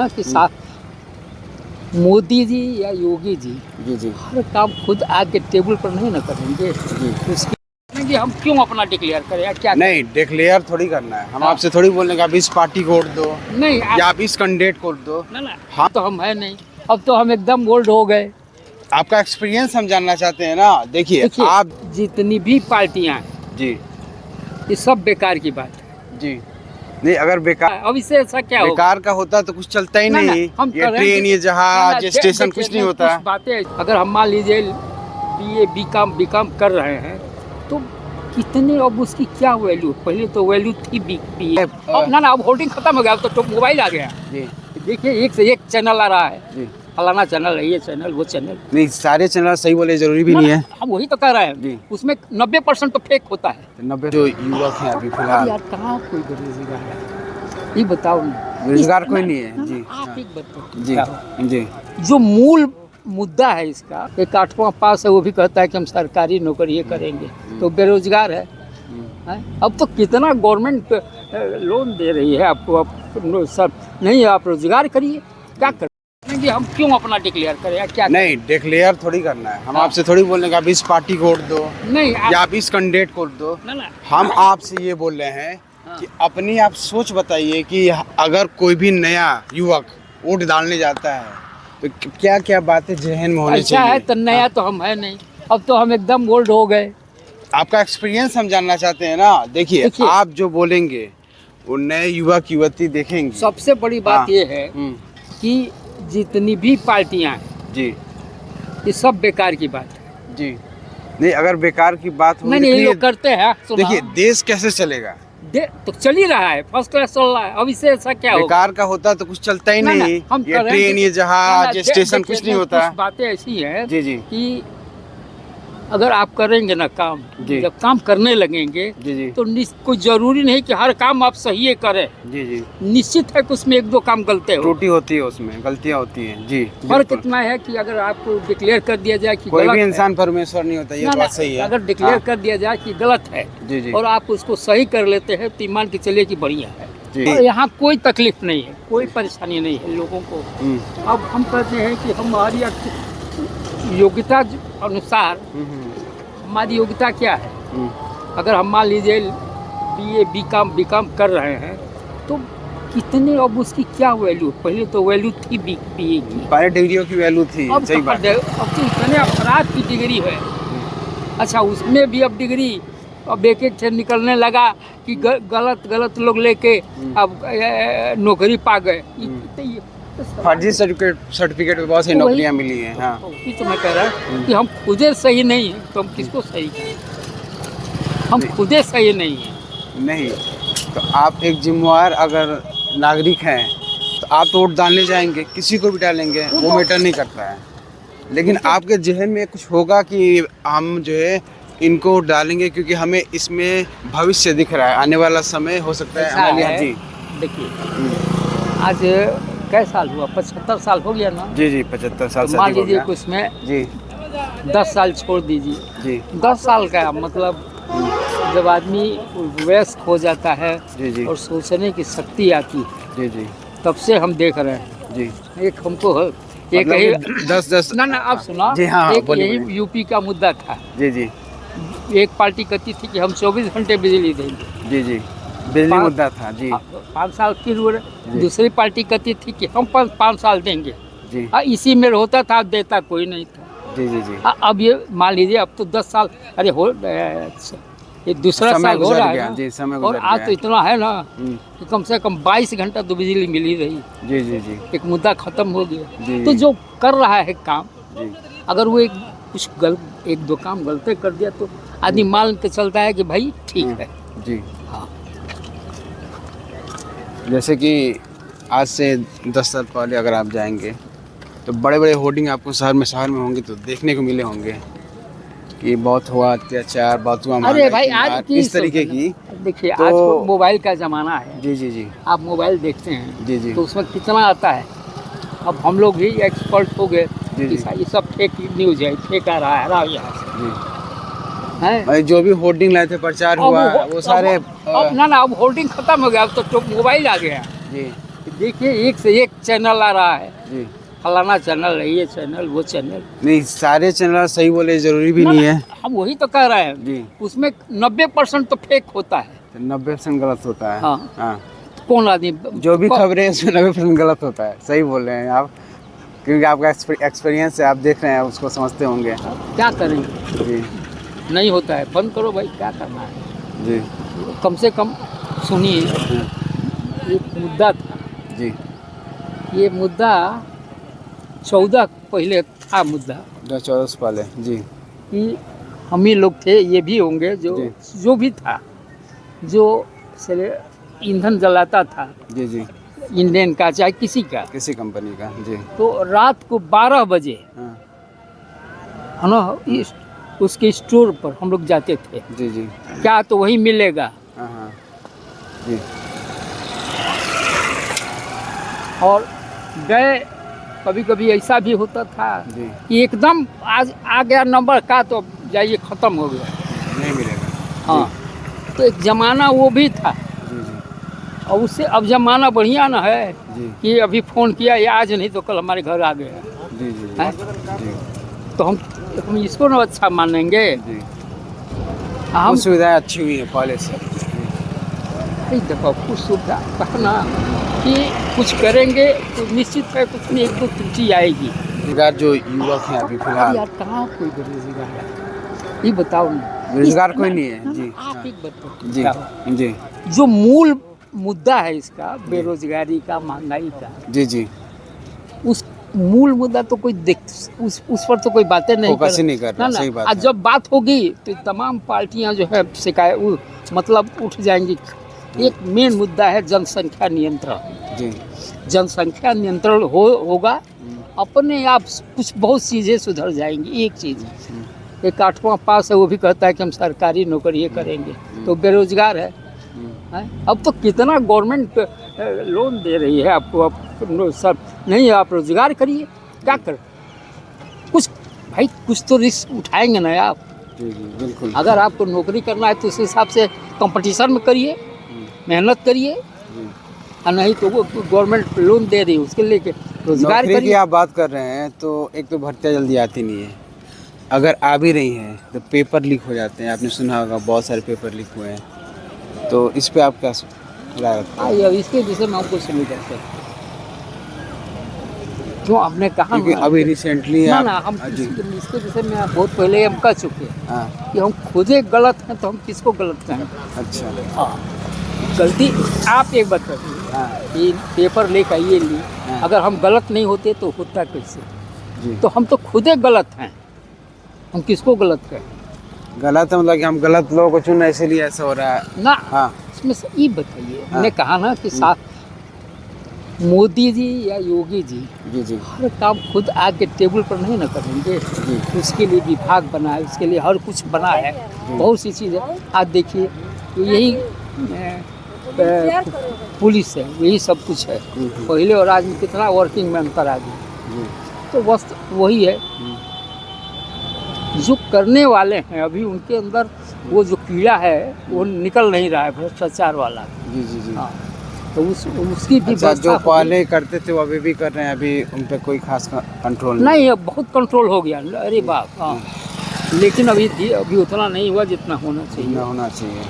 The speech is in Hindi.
ना कि मोदी जी या योगी जी जी जी हर काम खुद आके टेबल पर नहीं ना करेंगे, जी। तो उसकी कि हम क्यों अपना डिक्लेयर करें या क्या नहीं, डिक्लेयर थोड़ी करना है। हम हाँ। आपसे थोड़ी बोलने का आप इस पार्टी को वोट दो नहीं या आप इस कैंडिडेट को वोट दो। ना हाँ। तो हम है नहीं, अब तो हम एकदम ओल्ड हो गए। आपका एक्सपीरियंस हम जानना चाहते हैं ना। देखिए देखिए आप जितनी भी पार्टियां हैं जी ये सब बेकार की बात है। जी नहीं, अगर बेकार अब इससे ऐसा क्या होगा? बेकार का होता तो कुछ चलता ही ना, नहीं। हम ये करेंगे- ट्रेन, ये ना, जहाज, ये स्टेशन देखिए, कुछ नहीं होता। कुछ बातें अगर हम मान लीजिए बीए बीकॉम कर रहे हैं तो कितने, अब उसकी क्या वैल्यू, पहले तो वैल्यू थी बीए। अब ना अब होल्डिंग खत्म हो गया, अब तो मोबाइल आ गया। जी देखिए एक से एक चैनल आ रहा है, जी फलाना चैनल है, ये चैनल वो चैनल। नहीं, सारे चैनल सही बोले जरूरी भी ना, नहीं है। हम वही तो कह रहे हैं जी। उसमें 90% तो फेक होता है। 90 जो युवक हैं अभी फिलहाल यार कहाँ कोई बेरोजगार है, ये बताओ ना। बेरोजगार कोई नहीं है। जी आप एक बताओ जी जी जो मूल मुद्दा है इसका, एक 8वां पास है वो भी कहता है कि हम सरकारी नौकरी ये करेंगे, तो बेरोजगार है। अब तो कितना गवर्नमेंट लोन दे रही है आपको, आप सब नहीं, आप रोजगार करिए, क्या करेंगे, हम क्यों अपना डिक्लेयर करें या क्या नहीं, डिक्लेयर थोड़ी करना है। हम हाँ। आपसे थोड़ी बोलने का आप इस पार्टी को वोट दो नहीं या आप इस कैंडिडेट को वोट दो। ना हम आपसे ये बोल रहे हैं कि अपनी आप सोच बताइए कि अगर कोई भी नया युवक वोट डालने जाता है तो क्या क्या बातें जहन में होनी ऐसा चाहिए। है तो नया तो हम है नहीं, अब तो हम एकदम ओल्ड हो गए। आपका एक्सपीरियंस हम जानना चाहते हैं ना। देखिए आप जो बोलेंगे वो नए युवक युवती देखेंगे। सबसे बड़ी बात हाँ। ये है कि जितनी भी पार्टियां हैं जी ये सब बेकार की बात है। जी नहीं, अगर बेकार की बात होगी नहीं तो ये लोग करते हैं, सुना। देखिए देश कैसे चलेगा। तो चल ही रहा है, फर्स्ट क्लास चल रहा है, अब इससे ऐसा क्या होगा? बेकार का होता तो कुछ चलता ही ना, नहीं। हम ये करेंगे- ट्रेन, ये जहाज, ये स्टेशन देखिए, कुछ नहीं होता। कुछ बातें ऐसी हैं जी जी कि अगर आप करेंगे ना काम, जी। जब काम करने लगेंगे जी जी तो कोई जरूरी नहीं कि हर काम आप सही ही करें। जी जी निश्चित है कि उसमें एक दो काम गलते हो, त्रुटि होती है, उसमें गलतियां होती हैं। जी फर्क बिल्कुल। इतना है कि अगर आपको डिक्लेयर कर दिया जाए कि कोई गलत भी है, इंसान परमेश्वर नहीं होता, ये ना, बात सही है। अगर डिक्लेयर हाँ। कर दिया जाए कि गलत है जी जी और आप उसको सही कर लेते हैं तो मान के चलिए कि बढ़िया है। जी। और यहाँ कोई तकलीफ नहीं है, कोई परेशानी नहीं है लोगों को। अब हम कहते हैं कि हमारी योग्यता अनुसार हमारी योग्यता क्या है। अगर हम मान लीजिए बीए बीकॉम कर रहे हैं तो कितने, अब उसकी क्या वैल्यू, पहले तो वैल्यू थी बीए की, पहले डिग्रियों की वैल्यू थी। अब सही बात है। अब तो इतने अपराध की डिग्री है। अच्छा उसमें भी अब डिग्री अब एक एक से निकलने लगा कि गलत लोग लेके अब नौकरी पा गए। फर्जी सर्टिफिकेट पे बहुत सी नौकरियां मिली हैं। हाँ वही तो मैं कह रहा हूँ कि हम खुदे सही नहीं हैं तो हम किसको सही करें, हम खुदे सही नहीं हैं। नहीं, तो आप एक जिम्मेवार अगर नागरिक हैं तो आप तो वोट डालने जाएंगे, किसी को भी डालेंगे, वो मैटर नहीं करता है। लेकिन आपके जहन में कुछ होगा कि हम जो है इनको डालेंगे क्योंकि हमें इसमें भविष्य दिख रहा है, आने वाला समय हो सकता है ऐसा हमारे है, यहाँ। जी देखिए आज कै साल हुआ, 75 साल हो गया ना। जी जी 75 साल तो से मान अधिक हो लीजिए गया। कि उसमें जी 10 साल छोड़ दीजिए। जी 10 साल का मतलब जब आदमी वयस्क हो जाता है जी जी और सोचने की शक्ति आती है, जी जी तब से हम देख रहे हैं। जी एक हमको एक मतलब यही 10 ना आप सुना। जी हाँ, एक बोलिए, यही बोलिए। यूपी का मुद्दा था। जी जी एक पार्टी कहती थी कि हम 24 घंटे बिजली देंगे। जी जी बिजली मुद्दा था। जी 5 साल फिर दूसरी पार्टी कहती थी कि हम 5 साल देंगे। जी इसी में होता था, देता कोई नहीं था। जी जी जी अब ये मान लीजिए अब तो 10 साल, अरे ये दूसरा समय साल हो गुजर रहा गया। है ना। जी समय और गुजर आज गया। तो इतना है ना हम्म, कि कम से कम 22 घंटा तो बिजली मिल ही रही। जी जी जी एक मुद्दा खत्म हो गया। जी तो जो कर रहा है काम, जी अगर वो एक दो काम गलते कर दिया तो आदमी मान के चलता है कि भाई ठीक है। जी हाँ। जैसे कि आज से 10 साल पहले अगर आप जाएंगे तो बड़े बड़े होर्डिंग आपको शहर में होंगे तो देखने को मिले होंगे कि बहुत हुआ अत्याचार, बहुत हुआ अरे भाई महंगाई, आज की इस तरीके की। देखिए तो- आज तो मोबाइल का ज़माना है। जी जी जी आप मोबाइल देखते हैं जी जी तो उसमें कितना आता है। अब हम लोग भी एक्सपर्ट हो गए जी, कि जी। ये सब फेक न्यूज़ है, फेक आ रहा है यहाँ से जी हैं। भाई जो भी होर्डिंग लाए थे, प्रचार अब हुआ, वो सारे अब ना अब होल्डिंग खत्म हो गया, अब तो मोबाइल आ गया। जी देखिए एक से एक चैनल आ रहा है, जी फलाना चैनल है, ये चैनल वो चैनल। नहीं, सारे चैनल सही बोले जरूरी भी नहीं है हम वही तो कह रहे हैं, जी। उसमें 90% तो फेक होता है। 90% गलत होता है। हाँ। हाँ, कौन आदमी जो भी खबरें हैं उसमें 90% गलत होता है, सही बोल रहे हैं आप, क्योंकि आपका एक्सपीरियंस है, आप देख रहे हैं, उसको समझते होंगे। क्या करेंगे, जी नहीं होता है, बंद करो भाई, क्या करना है। जी कम से कम सुनिए, एक मुद्दा था, जी। ये मुद्दा 14 पहले था मुद्दा 2014 पहले, जी कि हम ही लोग थे, ये भी होंगे जो भी था, जो ईंधन जलाता था जी जी, इंडियन का चाहे किसी का, किसी कंपनी का, जी तो रात को 12 बजे हाँ है ना, उसके स्टोर पर हम लोग जाते थे, जी जी क्या तो वही मिलेगा। हाँ हाँ जी। और गए, कभी कभी ऐसा भी होता था जी कि एकदम आज आ गया नंबर का, तो जाइए ख़त्म हो गया। नहीं मिलेगा। हाँ, तो एक ज़माना वो भी था, जी जी और उससे अब ज़माना बढ़िया ना है जी कि अभी फ़ोन किया, ये आज नहीं तो कल हमारे घर आ गया जी जी है। जी तो हम इसको ना अच्छा मानेंगे। जी। हम कुछ सुविधाएं अच्छी हुई है पहले से। नहीं, देखो कुछ सुविधा कहना कि कुछ करेंगे तो निश्चित है कुछ नहीं, एक दो त्रुटि आएगी। बेरोजगार जो युवक हैं अभी अरे फिलहाल, यार कहाँ कोई बेरोजगार है, ये बताओ ना। बेरोजगार कोई नहीं है। जी आप एक बताओ, जी जी जो मूल मुद्दा है इसका, बेरोजगारी का, महंगाई का, जी जी, उस मूल मुद्दा तो कोई देख, उस पर तो कोई बातें नहीं फोकस ही नहीं कर रहा, ना, सही बात आज है। जब बात होगी तो तमाम पार्टियां जो है शिकायत मतलब उठ जाएंगी। एक मेन मुद्दा है जनसंख्या नियंत्रण। जी जनसंख्या नियंत्रण होगा, अपने आप कुछ बहुत चीज़ें सुधर जाएंगी। एक चीज़, एक 8वां पास है, वो भी कहता है कि हम सरकारी नौकरी करेंगे, तो बेरोजगार है। अब तो कितना गवर्नमेंट लोन दे रही है आपको, अब सब नहीं, आप रोजगार करिए, क्या कर, कुछ भाई कुछ तो रिस्क उठाएंगे ना आप। जी जी बिल्कुल। अगर आपको नौकरी करना है तो उस हिसाब से कंपटीशन में करिए, मेहनत करिए, और नहीं तो वो गवर्नमेंट लोन दे रही है, उसके लेके रोजगार नौकरी की करिए। आप बात कर रहे हैं, तो एक तो भर्तियाँ जल्दी आती नहीं है, अगर आ भी रही हैं तो पेपर लीक हो जाते हैं, आपने सुना होगा बहुत सारे पेपर लीक हुए हैं, तो इस पे आप क्या राय रखते हैं? अब इसके विषय में हम कुछ नहीं कर सकते, क्यों आपने कहा क्योंकि ना, अभी रिसेंटली ना आप, ना हम जी इसके विषय में बहुत पहले हम कह चुके हैं हाँ कि हम खुद ही गलत हैं, तो हम किसको गलत कहें। अच्छा हाँ, गलती आप एक बात करिए, हाँ ये पेपर लेकर ये ली, हाँ। अगर हम गलत नहीं होते तो होता कैसे। जी, तो हम तो खुद ही गलत हैं, हम किसको गलत कहें। गलत है मतलब कि हम गलत लोगों को चुन रहे हैं, इसलिए ऐसा हो रहा है। ना हाँ इसमें से ये बताइए, हमने कहा ना कि साथ मोदी जी या योगी जी जी जी हर काम खुद आके टेबल पर नहीं ना करेंगे, जी उसके लिए विभाग बना है, उसके लिए हर कुछ बना है, बहुत सी चीज़ें। आज देखिए तो यही पुलिस है, यही सब कुछ है, पहले और आज में कितना वर्किंग में अंतर आ गया। जी तो बस वही है, जो करने वाले हैं अभी उनके अंदर वो जो कीड़ा है वो निकल नहीं रहा है, भ्रष्टाचार वाला। जी जी जी। हाँ, तो उसकी भी अच्छा, जो व्यवस्था पहले करते थे वो अभी भी कर रहे हैं, अभी उन पे कोई खास कंट्रोल नहीं, अब बहुत कंट्रोल हो गया, अरे बाप। हाँ, लेकिन अभी उतना नहीं हुआ जितना होना चाहिए। होना चाहिए।